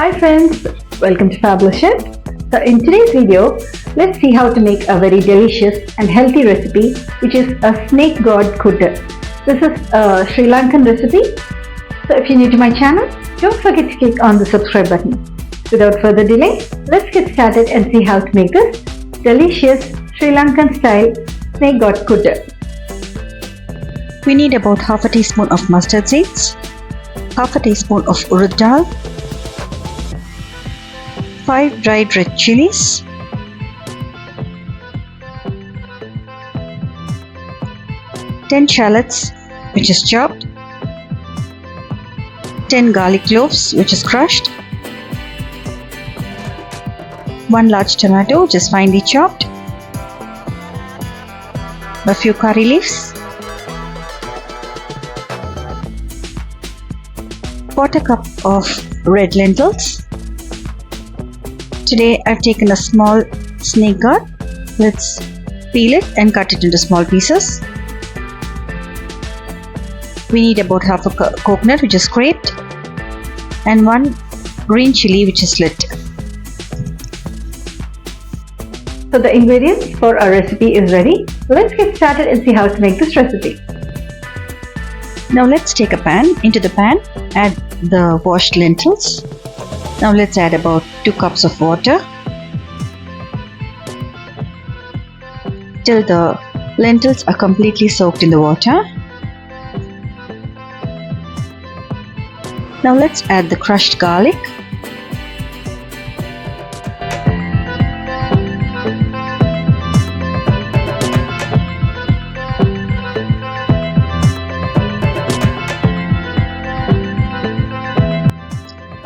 Hi friends, welcome to Fabulous Chef. So in today's video, let's see how to make a very delicious and healthy recipe which is a snake gourd kootu. This is a Sri Lankan recipe. So if you're new to my channel, don't forget to click on the subscribe button. Without further delay, let's get started and see how to make this delicious Sri Lankan style snake gourd kootu. We need about half a teaspoon of mustard seeds, half a teaspoon of urad dal, 5 dried red chillies, 10 shallots which is chopped, 10 garlic cloves which is crushed, 1 large tomato which is finely chopped, a few curry leaves, 1/4 cup of red lentils. Today I've taken a small snake gourd. Let's peel it and cut it into small pieces. We need about half a coconut which is scraped and 1 green chilli which is slit. So the ingredients for our recipe is ready. Let's get started and see how to make this recipe. Now let's take a pan. Into the pan add the washed lentils. Now let's add about 2 cups of water till the lentils are completely soaked in the water. Now let's add the crushed garlic.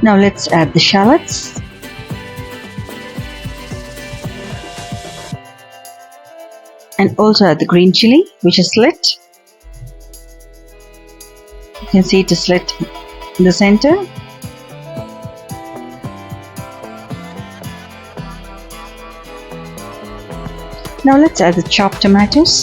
Now let's add the shallots. And also add the green chilli which is slit. You can see it is slit in the center. Now let's add the chopped tomatoes.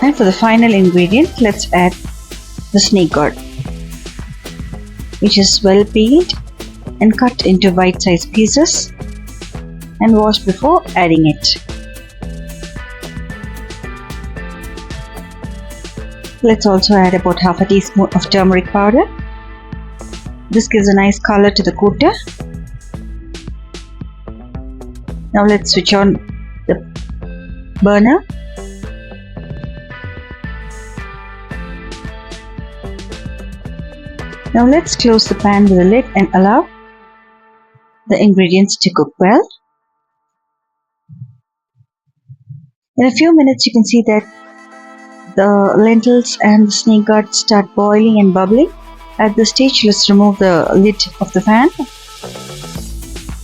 And for the final ingredient, let's add the snake gourd, which is well peeled and cut into bite-sized pieces and washed before adding it. Let's also add about half a teaspoon of turmeric powder. This gives a nice color to the kootu. Now let's switch on the burner. Now let's close the pan with a lid and allow the ingredients to cook well. In a few minutes you can see that the lentils and the snake gourd start boiling and bubbling. At this stage, let's remove the lid of the pan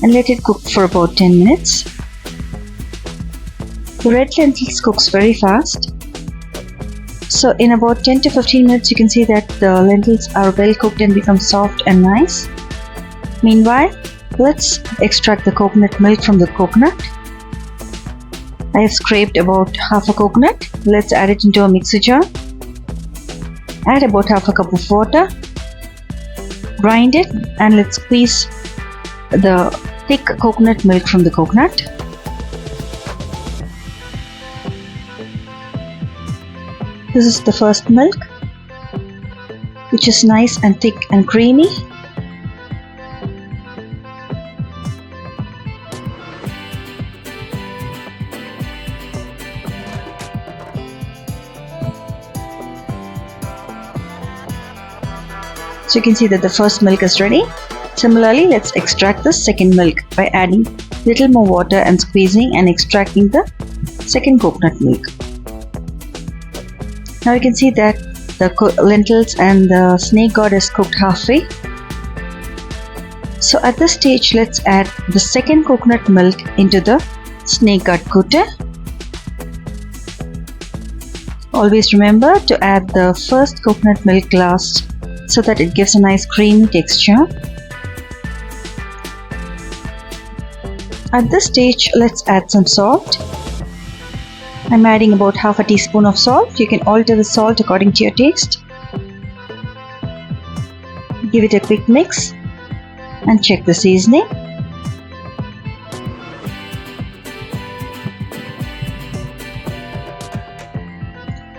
and let it cook for about 10 minutes. The red lentils cooks very fast. So in about 10 to 15 minutes you can see that the lentils are well cooked and become soft and nice. Meanwhile, let's extract the coconut milk from the coconut. I have scraped about half a coconut. Let's add it into a mixer jar. Add about half a cup of water. Grind it and let's squeeze the thick coconut milk from the coconut. This is the first milk, which is nice and thick and creamy. So you can see that the first milk is ready. Similarly, let's extract the second milk by adding little more water and squeezing and extracting the second coconut milk. Now you can see that the lentils and the snake gourd is cooked halfway. So at this stage, let's add the second coconut milk into the snake gourd kootu. Always remember to add the first coconut milk last so that it gives a nice creamy texture. At this stage, let's add some salt. I'm adding about half a teaspoon of salt. You can alter the salt according to your taste. Give it a quick mix and check the seasoning.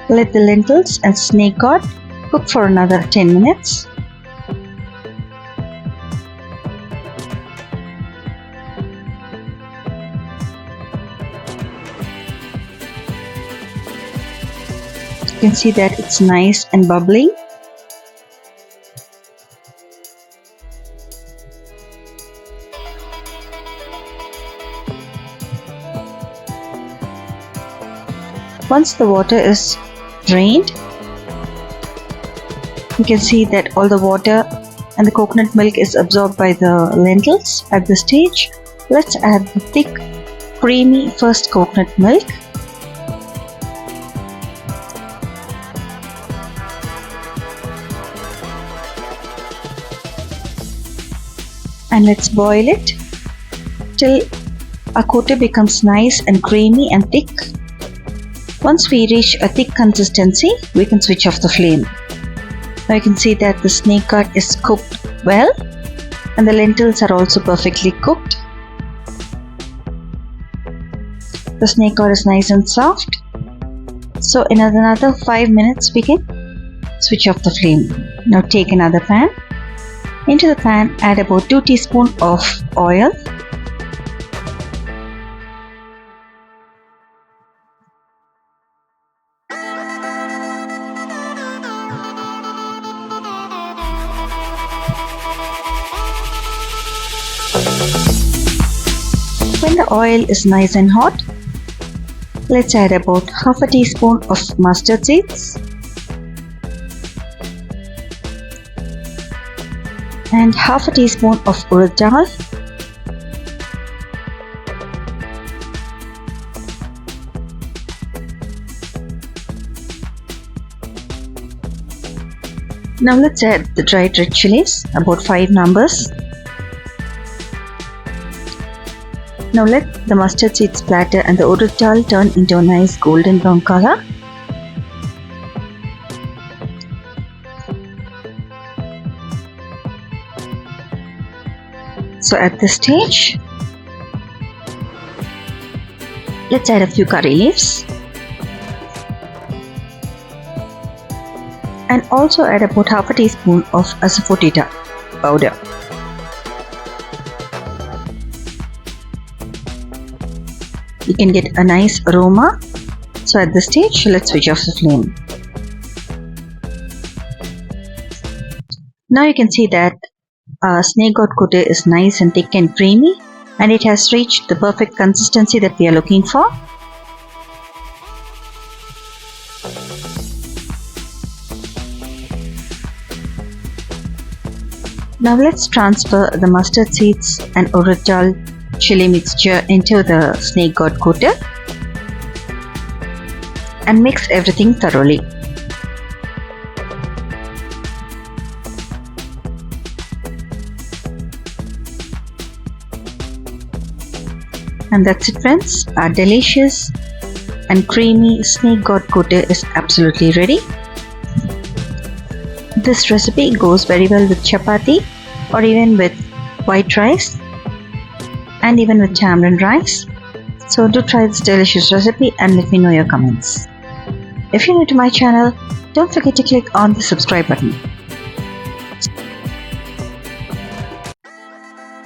Let the lentils and snake gourd cook for another 10 minutes. You can see that it's nice and bubbling. Once the water is drained, you can see that all the water and the coconut milk is absorbed by the lentils. At this stage, let's add the thick, creamy first coconut milk. And let's boil it till our kootu becomes nice and creamy and thick. Once we reach a thick consistency, we can switch off the flame. Now you can see that the snake gourd is cooked well and the lentils are also perfectly cooked. The snake gourd is nice and soft. So in another 5 minutes we can switch off the flame. Now take another pan. Into the pan, add about 2 teaspoons of oil. When the oil is nice and hot, let's add about half a teaspoon of mustard seeds and half a teaspoon of urad dal. Now let's add the dried red chillies, about 5 numbers. Now let the mustard seeds splatter and the urad dal turn into a nice golden brown color. So at this stage, let's add a few curry leaves and also add about half a teaspoon of asafoetida powder. You can get a nice aroma. So at this stage, let's switch off the flame. Now you can see that snake gourd kootu is nice and thick and creamy, and it has reached the perfect consistency that we are looking for. Now let's transfer the mustard seeds and urad dal chili mixture into the snake gourd kootu and mix everything thoroughly. And that's it, friends. Our delicious and creamy snake gourd kootu is absolutely ready. This recipe goes very well with chapati or even with white rice and even with tamarind rice. So do try this delicious recipe and let me know your comments. If you're new to my channel, don't forget to click on the subscribe button.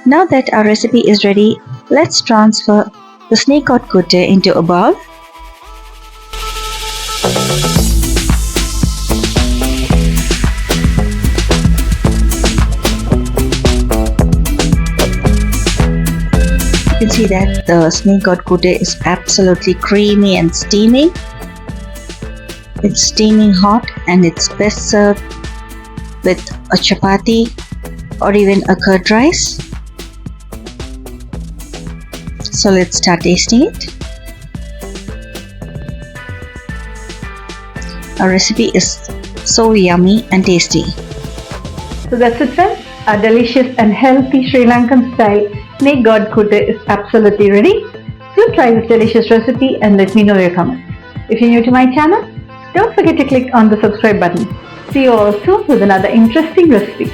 Now that our recipe is ready, let's transfer the snake gourd kootu into a bowl. You can see that the snake gourd kootu is absolutely creamy and steaming. It's steaming hot and it's best served with a chapati or even a curd rice. So let's start tasting it. Our recipe is so yummy and tasty. So that's it, friends. A delicious and healthy Sri Lankan style snake gourd kootu is absolutely ready. Do try this delicious recipe and let me know your comments. If you're new to my channel, don't forget to click on the subscribe button. See you all soon with another interesting recipe.